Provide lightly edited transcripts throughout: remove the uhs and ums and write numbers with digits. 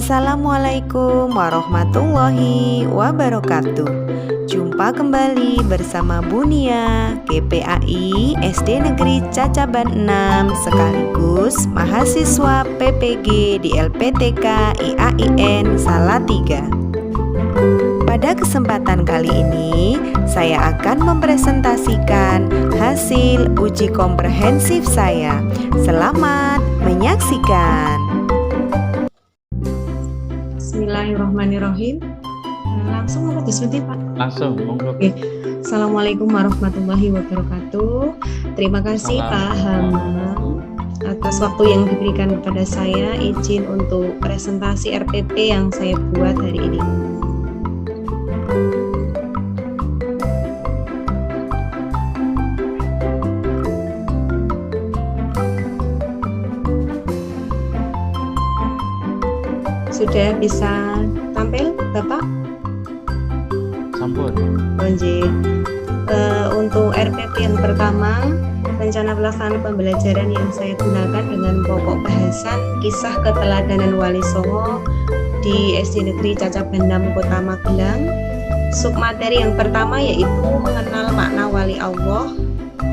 Assalamualaikum warahmatullahi wabarakatuh. Jumpa kembali bersama Bunia, GPAI SD Negeri Cacaban 6 sekaligus mahasiswa PPG di LPTK IAIN Salatiga. Pada kesempatan kali ini, saya akan mempresentasikan hasil uji komprehensif saya. Selamat menyaksikan. Bismillahirrahmanirrahim. Langsung apa diskusi Pak? Langsung, monggo. Oke. Assalamualaikum warahmatullahi wabarakatuh. Terima kasih Pak Hamam atas waktu yang diberikan kepada saya. Izin untuk presentasi RPP yang saya buat hari ini. Sudah bisa tampil, Bapak? Sampun. Untuk RPP yang pertama, rencana pelaksanaan pembelajaran yang saya gunakan dengan pokok bahasan kisah keteladanan Wali Songo di SD Negeri Cacaban 6 Kota Magelang. Submateri yang pertama yaitu mengenal makna Wali Allah.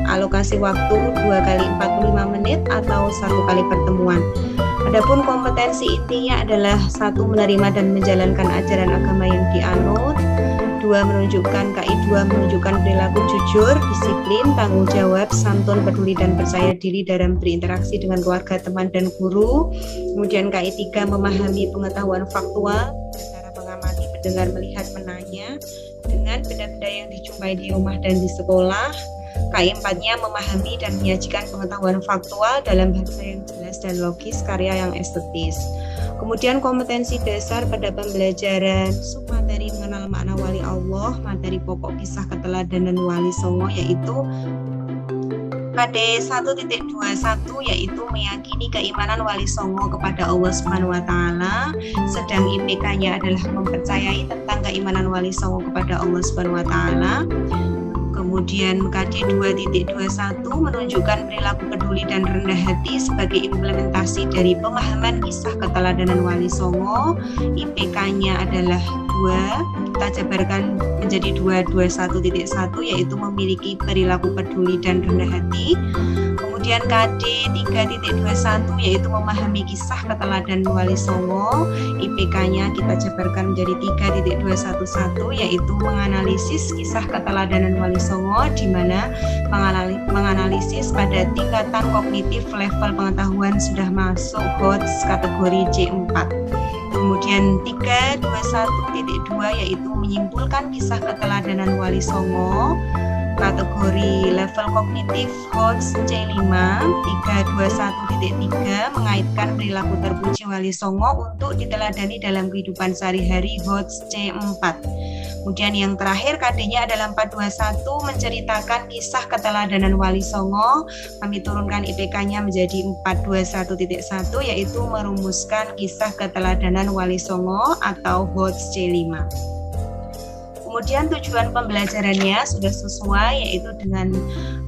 Alokasi waktu 2 kali 45 menit atau 1 kali pertemuan. Adapun kompetensi intinya adalah 1. Menerima dan menjalankan ajaran agama yang dianut. 2. Menunjukkan KI2 menunjukkan perilaku jujur, disiplin, tanggung jawab, santun, peduli dan percaya diri dalam berinteraksi dengan keluarga, teman dan guru. Kemudian KI3 memahami pengetahuan faktual, cara mengamati, mendengar, melihat, menanya dengan benda-benda yang dijumpai di rumah dan di sekolah. KI4-nya memahami dan menyajikan pengetahuan faktual dalam bahasa yang jelas dan logis, karya yang estetis. Kemudian kompetensi dasar pada pembelajaran submateri mengenal makna Wali Allah, materi pokok kisah keteladanan Wali Songo yaitu KD 1.21 yaitu meyakini keimanan Wali Songo kepada Allah Subhanahu wa taala, sedang IPK-nya adalah mempercayai tentang keimanan Wali Songo kepada Allah Subhanahu wa taala. Kemudian KD 2.21 menunjukkan perilaku peduli dan rendah hati sebagai implementasi dari pemahaman kisah keteladanan Wali Songo. IPK-nya adalah 2, kita jabarkan menjadi 221.1 yaitu memiliki perilaku peduli dan rendah hati. Kemudian KD 3.21 yaitu memahami kisah keteladanan Wali Songo. IPK-nya kita jabarkan menjadi 3.211 yaitu menganalisis kisah keteladanan Wali Songo, di mana menganalisis pada tingkatan kognitif level pengetahuan sudah masuk HOTS kategori C4. Kemudian 321.2 yaitu menyimpulkan kisah keteladanan Wali Songo kategori level kognitif HOTS C5. 321.3 mengaitkan perilaku terpuji Wali Songo untuk diteladani dalam kehidupan sehari-hari HOTS C4. Kemudian yang terakhir KD-nya adalah 421 menceritakan kisah keteladanan Wali Songo. Kami turunkan IPK-nya menjadi 421.1 yaitu merumuskan kisah keteladanan Wali Songo atau HOTS C5. Kemudian tujuan pembelajarannya sudah sesuai yaitu dengan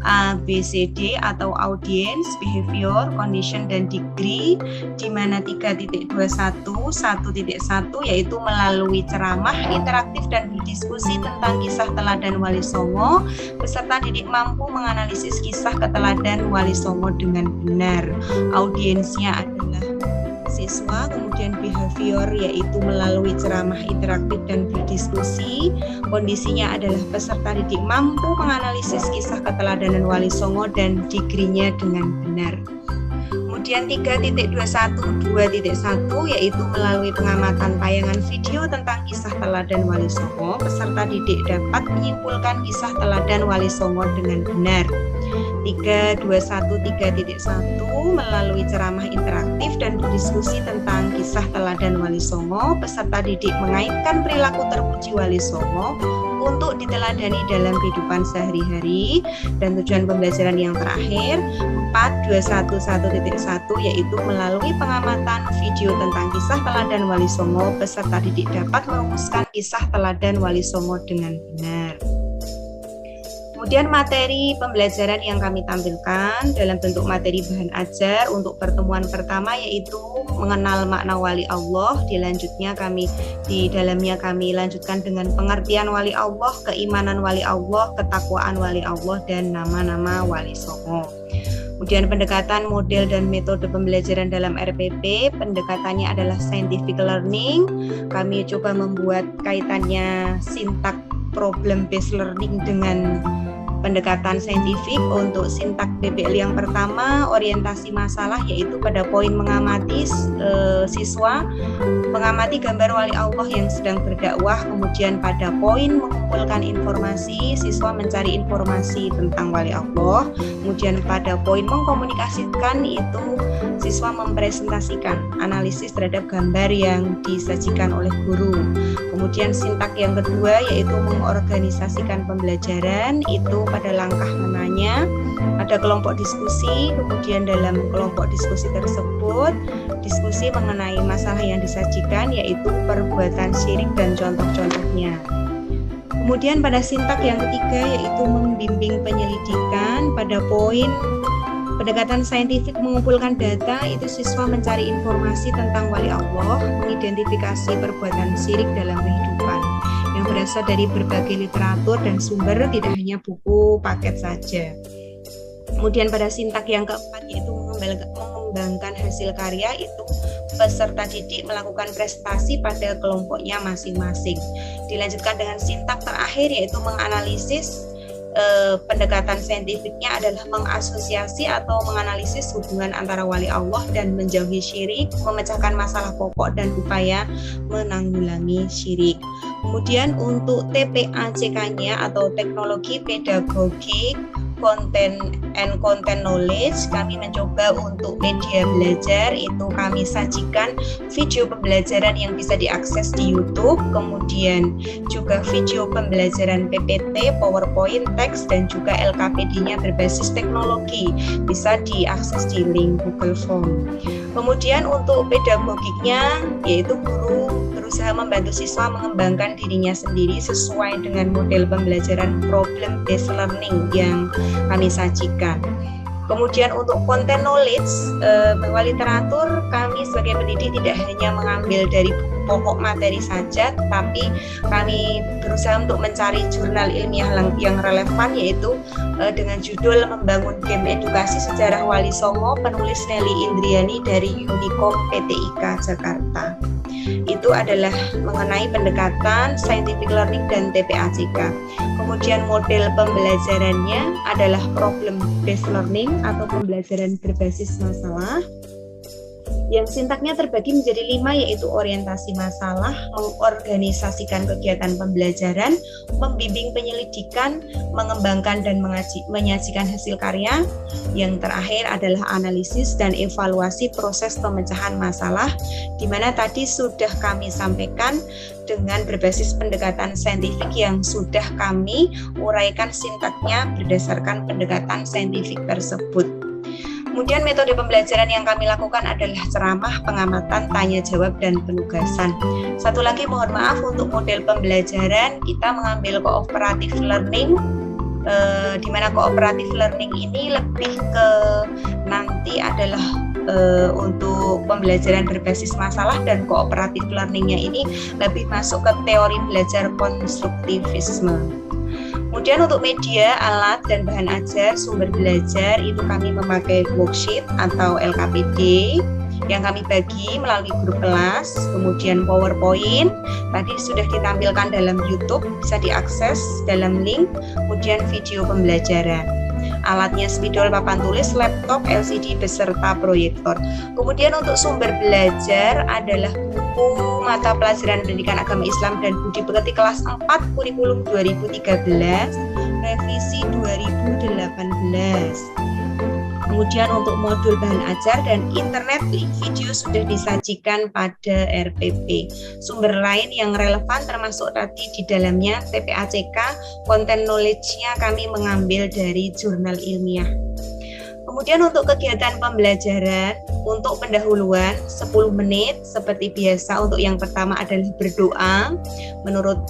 ABCD atau audience, behavior, condition, dan degree, di mana 3.21 1.1 yaitu melalui ceramah interaktif dan berdiskusi tentang kisah teladan Wali Songo. Peserta didik mampu menganalisis kisah keteladan Wali Songo dengan benar. Audiensnya adalah siswa, kemudian behavior yaitu melalui ceramah interaktif dan berdiskusi. Kondisinya adalah peserta didik mampu menganalisis kisah keteladanan Wali Songo dan degree-nya dengan benar. Kemudian 3.21 2.1 yaitu melalui pengamatan tayangan video tentang kisah teladan Wali Songo, peserta didik dapat menyimpulkan kisah teladan Wali Songo dengan benar. 3.21 3.1 melalui ceramah interaktif dan berdiskusi tentang kisah teladan Wali Songo, peserta didik mengaitkan perilaku terpuji Wali Songo untuk diteladani dalam kehidupan sehari-hari. Dan tujuan pembelajaran yang terakhir 4.211.1 yaitu melalui pengamatan video tentang kisah teladan Wali Songo, peserta didik dapat merumuskan kisah teladan Wali Songo dengan benar. Kemudian materi pembelajaran yang kami tampilkan dalam bentuk materi bahan ajar untuk pertemuan pertama yaitu mengenal makna wali Allah. Di dalamnya kami lanjutkan dengan pengertian wali Allah, keimanan wali Allah, ketakwaan wali Allah, dan nama-nama wali songo. Kemudian pendekatan model dan metode pembelajaran dalam RPP, pendekatannya adalah scientific learning. Kami coba membuat kaitannya sintak problem based learning dengan pendekatan saintifik. Untuk sintak PBL yang pertama, orientasi masalah, yaitu pada poin mengamati siswa mengamati gambar wali Allah yang sedang berdakwah. Kemudian pada poin mengumpulkan informasi, siswa mencari informasi tentang wali Allah. Kemudian pada poin mengkomunikasikan, itu siswa mempresentasikan analisis terhadap gambar yang disajikan oleh guru. Kemudian sintak yang kedua yaitu mengorganisasikan pembelajaran, itu pada langkah menanya, ada kelompok diskusi, kemudian dalam kelompok diskusi tersebut diskusi mengenai masalah yang disajikan yaitu perbuatan syirik dan contoh-contohnya. Kemudian pada sintak yang ketiga yaitu membimbing penyelidikan, pada poin pendekatan saintifik mengumpulkan data, itu siswa mencari informasi tentang wali Allah, mengidentifikasi perbuatan syirik dalam kehidupan yang berasal dari berbagai literatur dan sumber, tidak hanya buku paket saja. Kemudian pada sintak yang keempat yaitu mengembangkan hasil karya, itu peserta didik melakukan prestasi pada kelompoknya masing-masing. Dilanjutkan dengan sintak terakhir yaitu menganalisis. Pendekatan saintifiknya adalah mengasosiasi atau menganalisis hubungan antara wali Allah dan menjauhi syirik, memecahkan masalah pokok dan upaya menanggulangi syirik. Kemudian untuk TPACK-nya atau teknologi pedagogik content and content knowledge, kami mencoba untuk media belajar, itu kami sajikan video pembelajaran yang bisa diakses di YouTube, kemudian juga video pembelajaran PPT, PowerPoint, teks, dan juga LKPD-nya berbasis teknologi, bisa diakses di link Google Form. Kemudian untuk pedagogiknya, yaitu guru berusaha membantu siswa mengembangkan dirinya sendiri sesuai dengan model pembelajaran problem based learning yang kami sajikan. Kemudian untuk content knowledge, bahwa literatur, kami sebagai pendidik tidak hanya mengambil dari buku pokok materi saja, tetapi kami berusaha untuk mencari jurnal ilmiah yang relevan, yaitu dengan judul Membangun Game Edukasi Sejarah Wali Songo, penulis Nelly Indriani dari Unicom PTIK Jakarta. Itu adalah mengenai pendekatan scientific learning dan TPACK. Kemudian model pembelajarannya adalah problem based learning atau pembelajaran berbasis masalah, yang sintaknya terbagi menjadi 5, yaitu orientasi masalah, mengorganisasikan kegiatan pembelajaran, membimbing penyelidikan, mengembangkan dan menyajikan hasil karya. Yang terakhir adalah analisis dan evaluasi proses pemecahan masalah, di mana tadi sudah kami sampaikan dengan berbasis pendekatan saintifik yang sudah kami uraikan sintaknya berdasarkan pendekatan saintifik tersebut. Kemudian metode pembelajaran yang kami lakukan adalah ceramah, pengamatan, tanya jawab, dan penugasan. Satu lagi mohon maaf, untuk model pembelajaran kita mengambil cooperative learning, di mana cooperative learning ini lebih ke nanti adalah untuk pembelajaran berbasis masalah, dan cooperative learningnya ini lebih masuk ke teori belajar konstruktivisme. Kemudian untuk media, alat, dan bahan ajar, sumber belajar, itu kami memakai worksheet atau LKPD yang kami bagi melalui grup kelas. Kemudian PowerPoint, tadi sudah ditampilkan dalam YouTube, bisa diakses dalam link. Kemudian video pembelajaran. Alatnya spidol, papan tulis, laptop, LCD, beserta proyektor. Kemudian untuk sumber belajar adalah buku mata pelajaran pendidikan agama Islam dan budi pekerti kelas 4 kurikulum 2013 revisi 2018. Kemudian untuk modul bahan ajar dan internet, link video sudah disajikan pada RPP. Sumber lain yang relevan termasuk tadi di dalamnya TPACK, content knowledge-nya kami mengambil dari jurnal ilmiah. Kemudian untuk kegiatan pembelajaran, untuk pendahuluan 10 menit seperti biasa. Untuk yang pertama adalah berdoa menurut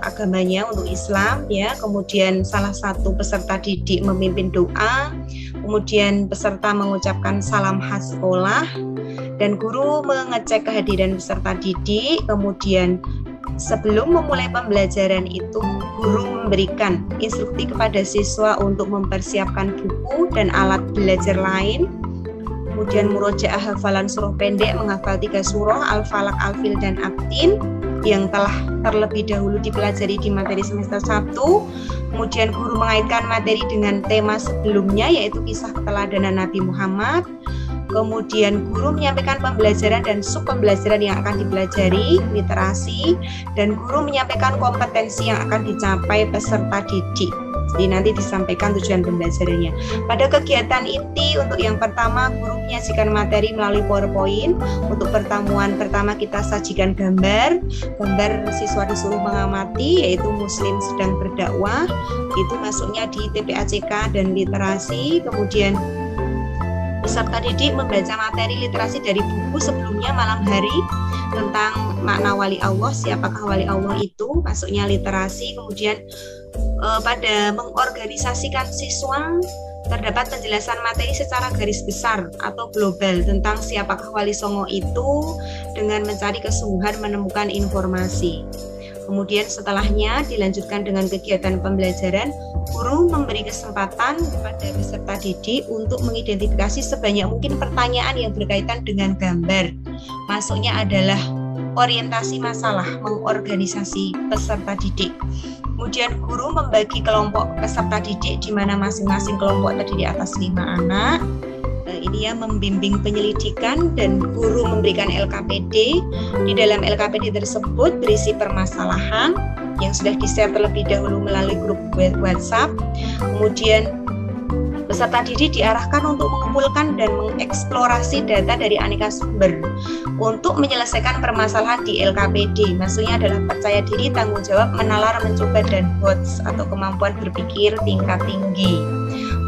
agamanya untuk Islam ya. Kemudian salah satu peserta didik memimpin doa. Kemudian peserta mengucapkan salam khas sekolah dan guru mengecek kehadiran peserta didik. Kemudian sebelum memulai pembelajaran itu, guru memberikan instruksi kepada siswa untuk mempersiapkan buku dan alat belajar lain. Kemudian murojaah hafalan surah pendek, menghafal 3 surah, Al-Falaq, Al-Fil, dan Abtin yang telah terlebih dahulu dipelajari di materi semester 1. Kemudian guru mengaitkan materi dengan tema sebelumnya, yaitu kisah keteladanan Nabi Muhammad. Kemudian guru menyampaikan pembelajaran dan sub pembelajaran yang akan dipelajari, literasi, dan guru menyampaikan kompetensi yang akan dicapai peserta didik. Jadi nanti disampaikan tujuan pembelajarannya. Pada kegiatan inti untuk yang pertama, guru menyajikan materi melalui PowerPoint. Untuk pertemuan pertama kita sajikan gambar siswa disuruh mengamati, yaitu Muslim sedang berdakwah. Itu masuknya di TPACK dan literasi. Kemudian peserta didik membaca materi literasi dari buku sebelumnya malam hari tentang makna wali Allah, siapakah wali Allah itu, masuknya literasi. Kemudian pada mengorganisasikan siswa terdapat penjelasan materi secara garis besar atau global tentang siapakah Wali Songo itu dengan mencari kesungguhan menemukan informasi. Kemudian setelahnya dilanjutkan dengan kegiatan pembelajaran, guru memberi kesempatan kepada peserta didik untuk mengidentifikasi sebanyak mungkin pertanyaan yang berkaitan dengan gambar. Masuknya adalah orientasi masalah, mengorganisasi peserta didik. Kemudian guru membagi kelompok peserta didik di mana masing-masing kelompok terdiri atas 5 anak. Ini ya membimbing penyelidikan dan guru memberikan LKPD. Di dalam LKPD tersebut berisi permasalahan yang sudah di-share terlebih dahulu melalui grup WhatsApp. Kemudian peserta didik diarahkan untuk mengumpulkan dan mengeksplorasi data dari aneka sumber untuk menyelesaikan permasalahan di LKPD. Maksudnya adalah percaya diri, tanggung jawab, menalar, mencoba, dan HOTS atau kemampuan berpikir tingkat tinggi.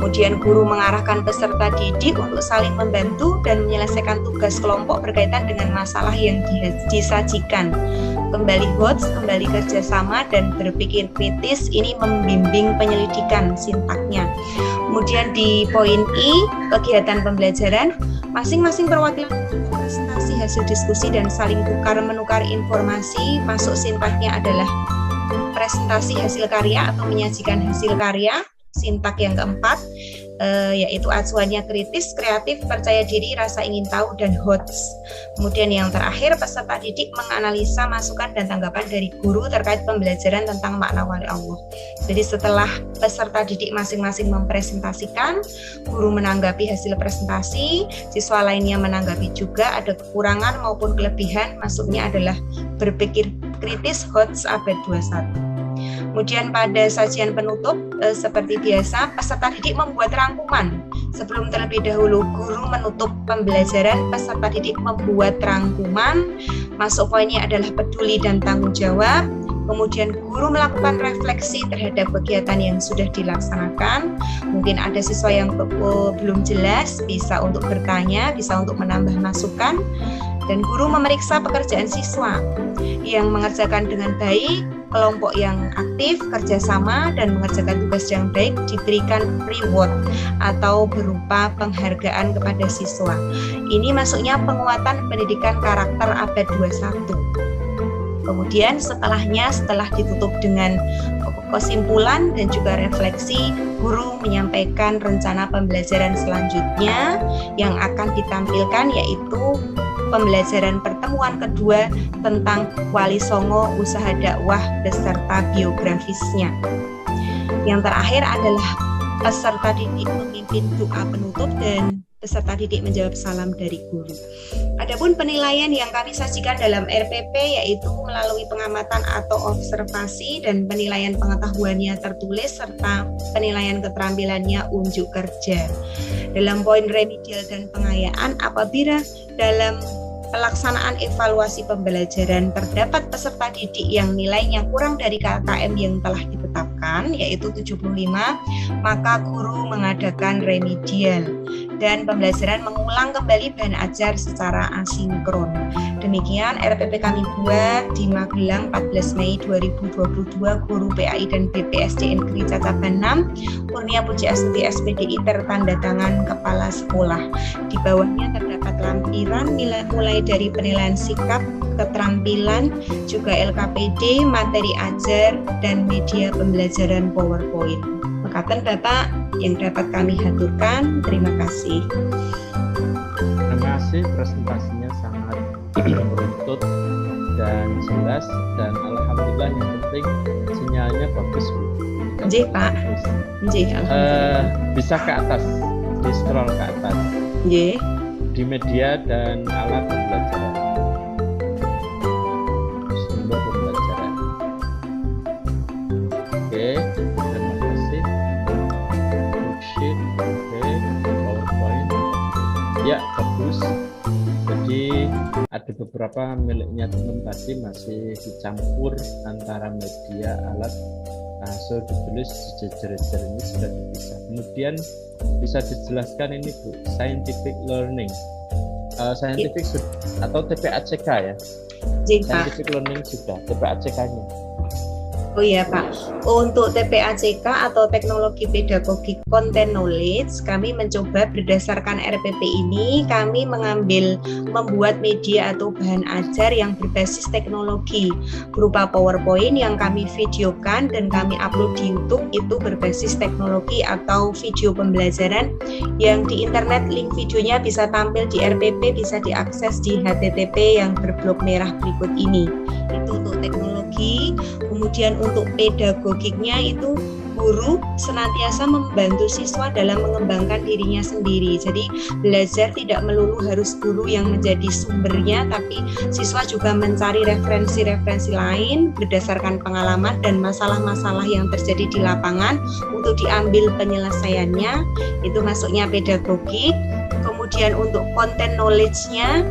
Kemudian guru mengarahkan peserta didik untuk saling membantu dan menyelesaikan tugas kelompok berkaitan dengan masalah yang disajikan. Kembali HOTS, kembali kerjasama, dan berpikir kritis, ini membimbing penyelidikan sintaknya. Kemudian di poin I, kegiatan pembelajaran, masing-masing perwakilan presentasi hasil diskusi dan saling menukar informasi. Masuk sintaknya adalah presentasi hasil karya atau menyajikan hasil karya. Sintak yang keempat yaitu acuannya kritis, kreatif, percaya diri, rasa ingin tahu, dan HOTS. Kemudian yang terakhir, peserta didik menganalisa masukan dan tanggapan dari guru terkait pembelajaran tentang makna wali Allah. Jadi setelah peserta didik masing-masing mempresentasikan, guru menanggapi hasil presentasi, siswa lainnya menanggapi juga ada kekurangan maupun kelebihan. Masuknya adalah berpikir kritis, HOTS abad 21. Kemudian pada sajian penutup seperti biasa peserta didik membuat rangkuman. Sebelum terlebih dahulu guru menutup pembelajaran, peserta didik membuat rangkuman. Masuk poinnya adalah peduli dan tanggung jawab. Kemudian guru melakukan refleksi terhadap kegiatan yang sudah dilaksanakan. Mungkin ada siswa yang belum jelas, bisa untuk bertanya, bisa untuk menambah masukan. Dan guru memeriksa pekerjaan siswa yang mengerjakan dengan baik, kelompok yang aktif, kerjasama, dan mengerjakan tugas yang baik diberikan reward atau berupa penghargaan kepada siswa. Ini masuknya penguatan pendidikan karakter abad 21. Kemudian setelah ditutup dengan kesimpulan dan juga refleksi, guru menyampaikan rencana pembelajaran selanjutnya yang akan ditampilkan, yaitu pembelajaran pertemuan kedua tentang Wali Songo, usaha dakwah beserta biografisnya. Yang terakhir adalah peserta didik memimpin doa penutup dan peserta didik menjawab salam dari guru. Adapun penilaian yang kami sajikan dalam RPP yaitu melalui pengamatan atau observasi dan penilaian pengetahuannya tertulis serta penilaian keterampilannya unjuk kerja. Dalam poin remedial dan pengayaan, apabila dalam pelaksanaan evaluasi pembelajaran terdapat peserta didik yang nilainya kurang dari KKM yang telah ditetapkan, keseluruhan yaitu 75, maka guru mengadakan remedial dan pembelajaran mengulang kembali bahan ajar secara asinkron. Demikian RPP kami buat di Magelang 14 Mei 2022, guru PAI dan BPSD Negeri Cacaban 6, Kurnia Pujiastuti SPDI tertanda tangan kepala sekolah. Di bawahnya terdapat lampiran mulai dari penilaian sikap, keterampilan, juga LKPD, materi ajar, dan media pembelajaran PowerPoint. Mekaten Bapak yang dapat kami haturkan, terima kasih. Terima kasih, presentasinya sangat runtut dan jelas, dan alhamdulillah yang penting sinyalnya bagus, Bu. Nggih, Pak. Nggih, alhamdulillah. Bisa ke atas, di scroll ke atas. Nggih. Di media dan alat pembelajaran. Sumber pembelajaran. Oke, terima kasih. Worksheet, oke, PowerPoint. Ya, bagus. Jadi ada beberapa miliknya teman tadi masih dicampur antara media, alat, so ditulis sejejer-jejer ini sudah dipisah. Kemudian bisa dijelaskan ini Bu, scientific learning, scientific atau TPACK ya? Scientific learning sudah, TPACK-nya. Oh iya Pak, untuk TPACK atau Teknologi Pedagogik Content Knowledge, kami mencoba berdasarkan RPP ini, kami membuat media atau bahan ajar yang berbasis teknologi berupa PowerPoint yang kami videokan dan kami upload di YouTube, itu berbasis teknologi atau video pembelajaran yang di internet, link videonya bisa tampil di RPP, bisa diakses di HTTP yang berblok merah berikut ini. Itu untuk teknologi. Kemudian untuk pedagogiknya itu guru senantiasa membantu siswa dalam mengembangkan dirinya sendiri. Jadi belajar tidak melulu harus guru yang menjadi sumbernya, tapi siswa juga mencari referensi-referensi lain berdasarkan pengalaman dan masalah-masalah yang terjadi di lapangan untuk diambil penyelesaiannya. Itu masuknya pedagogik. Kemudian untuk content knowledge-nya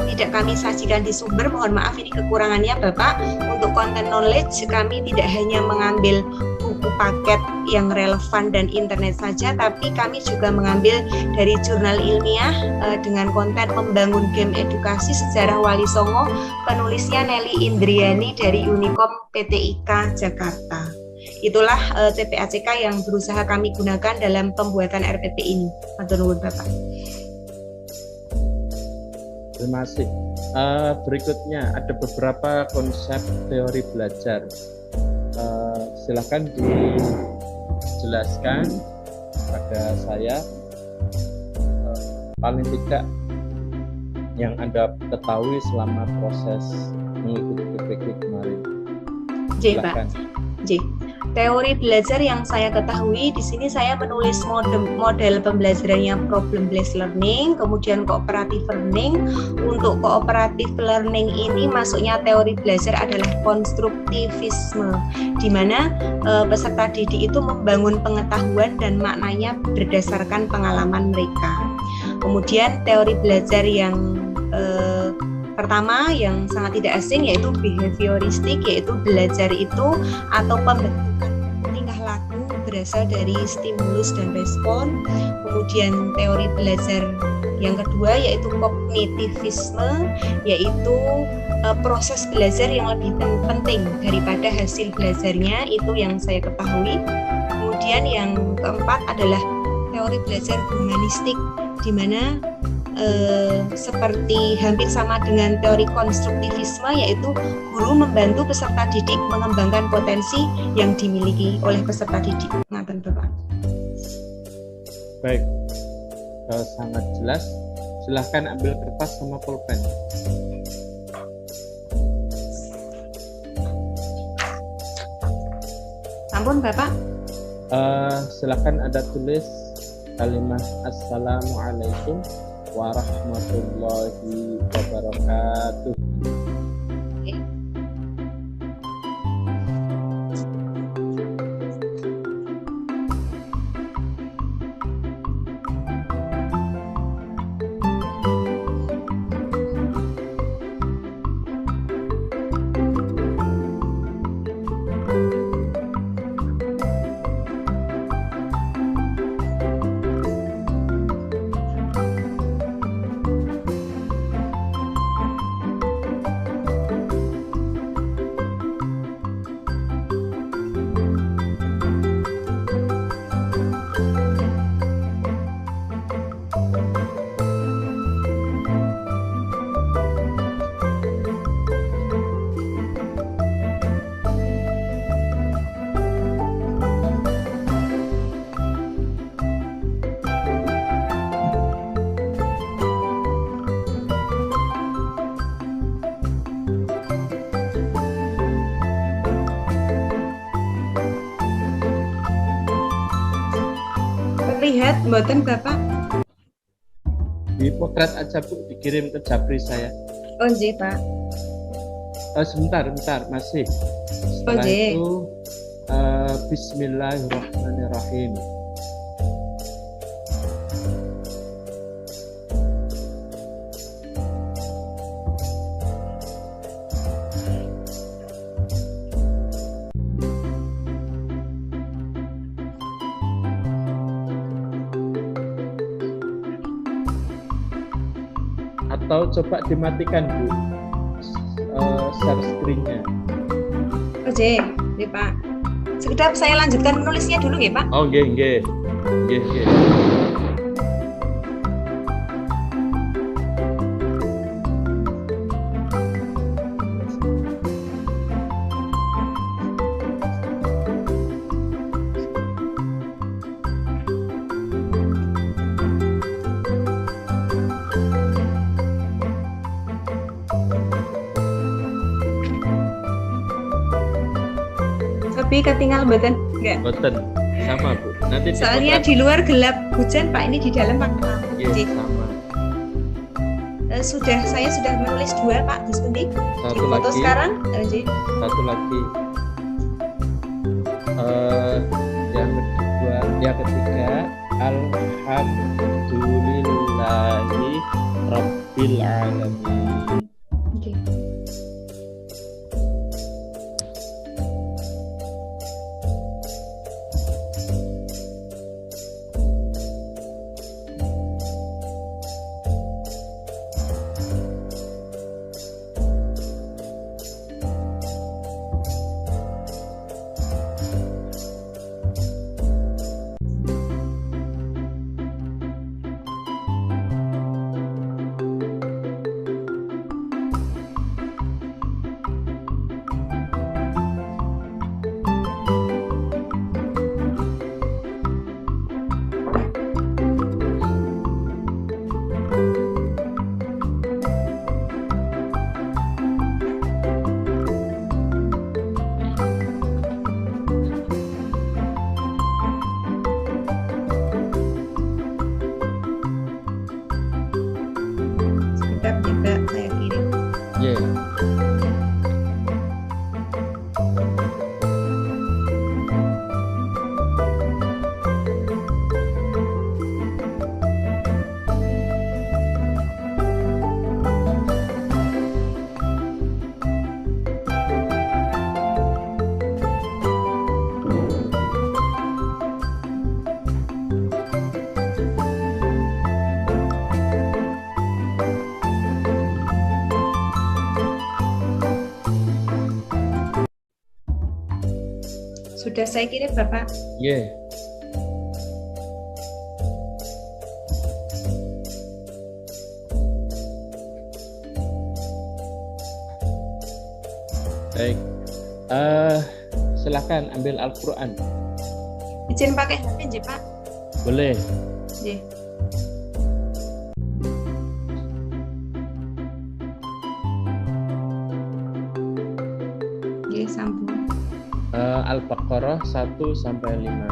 tidak kami sajikan di sumber, mohon maaf ini kekurangannya Bapak. Untuk content knowledge kami tidak hanya mengambil buku paket yang relevan dan internet saja, tapi kami juga mengambil dari jurnal ilmiah dengan konten membangun game edukasi sejarah Wali Songo, penulisnya Nelly Indriani dari Unikom PTIK Jakarta. Itulah TPACK yang berusaha kami gunakan dalam pembuatan RPP ini. Matur nuwun Bapak. Terima kasih. Berikutnya ada beberapa konsep teori belajar. Silakan dijelaskan pada saya, paling tidak yang Anda ketahui selama proses mengikuti PPK kemarin. Silakan. J. Teori belajar yang saya ketahui di sini saya menulis model pembelajarannya problem based learning, kemudian cooperative learning. Untuk cooperative learning ini masuknya teori belajar adalah konstruktivisme, di mana peserta didik itu membangun pengetahuan dan maknanya berdasarkan pengalaman mereka. Kemudian teori belajar yang pertama yang sangat tidak asing yaitu behavioristik, yaitu belajar itu atau pembentukan tingkah laku berasal dari stimulus dan respon. Kemudian teori belajar yang kedua yaitu kognitivisme, yaitu proses belajar yang lebih penting daripada hasil belajarnya, itu yang saya ketahui. Kemudian yang keempat adalah teori belajar humanistik, di mana seperti hampir sama dengan teori konstruktivisme, yaitu guru membantu peserta didik mengembangkan potensi yang dimiliki oleh peserta didik. Ngaten Bapak. Baik, sangat jelas. Silahkan ambil kertas sama pulpen. Sampun Bapak. Silahkan Anda tulis kalimat Assalamualaikum warahmatullahi wabarakatuh. terlihat mboten Bapak? Di Pokrat aja Bu, dikirim ke Japri saya. Oh nggih Pak. Sebentar masih. Setelah Nggih. itu Bismillahirrahmanirrahim. Atau coba dimatikan Bu share screen-nya. Oh nggih Pak. Sekedap saya lanjutkan menulisnya dulu nggih Pak. Oh nggih. Tapi ketinggal mboten enggak? Boten sama Bu. Nanti di Soalnya Pokrat- di luar gelap hujan Pak, ini di dalam Pak. Iya, Nggih. sama. Saya sudah menulis 2 Pak, Gusti. Di Satu foto lagi. sekarang, nggih. Satu lagi. Yang ketiga, Alhamdulillahi Rabbil Alamin. Nggih. Sekedap juga saya kirim. Yeah. Sudah saya kirim Bapak. Yeah. Baik. Silakan ambil Al-Qur'an. Izin pakai HP nggih Pak. Boleh. Nggih. Nggih, sambung. Al-Baqarah 1 sampai 5.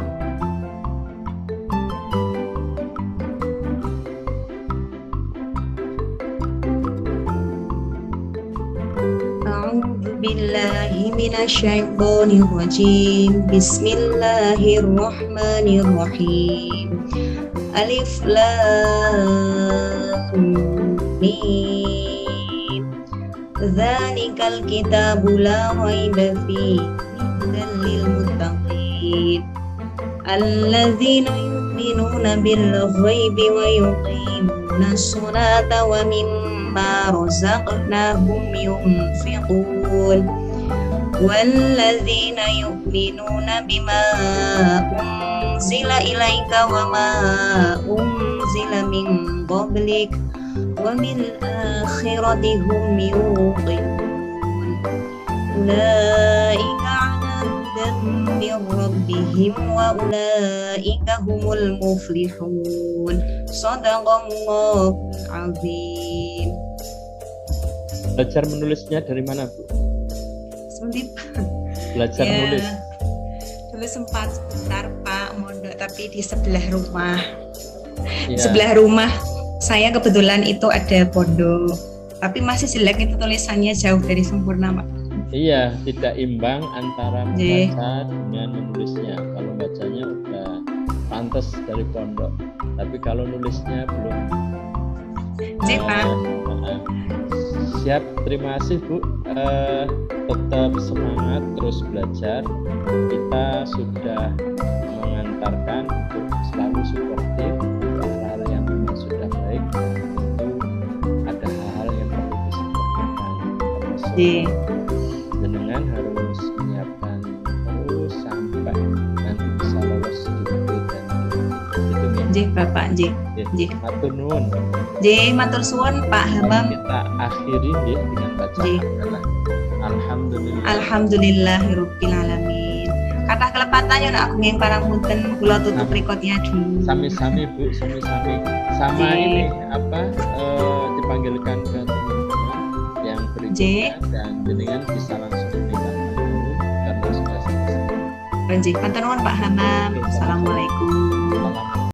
أعوذ بالله من الشيطان الرجيم بسم الله الرحمن الرحيم ألف لام ميم ذلك الكتاب لا ريب فيه هدى للمتقين الذين يؤمنون بالغيب ويقيمون الصلاة ومما رزقناهم ينفقون والذين يؤمنون بما أنزل إليك وما أنزل من قبلك وبالآخرة هم يوقنون أولئك على هدى من ربهم وأولئك هم المفلحون صدق الله العظيم. Belajar menulisnya dari mana, Bu? Sebentar Belajar ya, menulis. dulu sempat sebentar Pak, mohon pondok tapi di sebelah rumah. Iya. Sebelah rumah saya kebetulan itu ada pondok, tapi masih jelek itu tulisannya, jauh dari sempurna, Pak. Iya, tidak imbang antara Nggih. membaca dengan menulisnya. Kalau bacanya udah pantas dari pondok, tapi kalau nulisnya belum. Nggih, Pak. Siap, terima kasih Bu. Tetap semangat terus belajar. Kita sudah mengantarkan untuk selalu suportif, hal-hal yang memang sudah baik. Tentu ada hal-hal yang perlu disupport. Termasuk Nggih. jenengan harus menyiapkan terus sampai nanti bisa lolos di UB dan itu nih. Nggih, Bapak, nggih. Nggih. Matur nuwun. Nggih, matur suwun Pak Hamam. Kita akhiri nggih dengan bacaan Nggih. adalah Alhamdulillah. Alhamdulillahirabbil alamin. Kathah kelepatan yo nek agunging parangunten kula tutup recordnya dulu. Sami-sami Bu, sami-sami. Sama Nggih. ini dipanggilkan ke teman-teman yang Nggih. berikutnya dan jenengan bisa langsung meninggalkan dulu karena sudah selesai. Nggih, matur nuwun Pak Hamam. Assalamualaikum. Salam.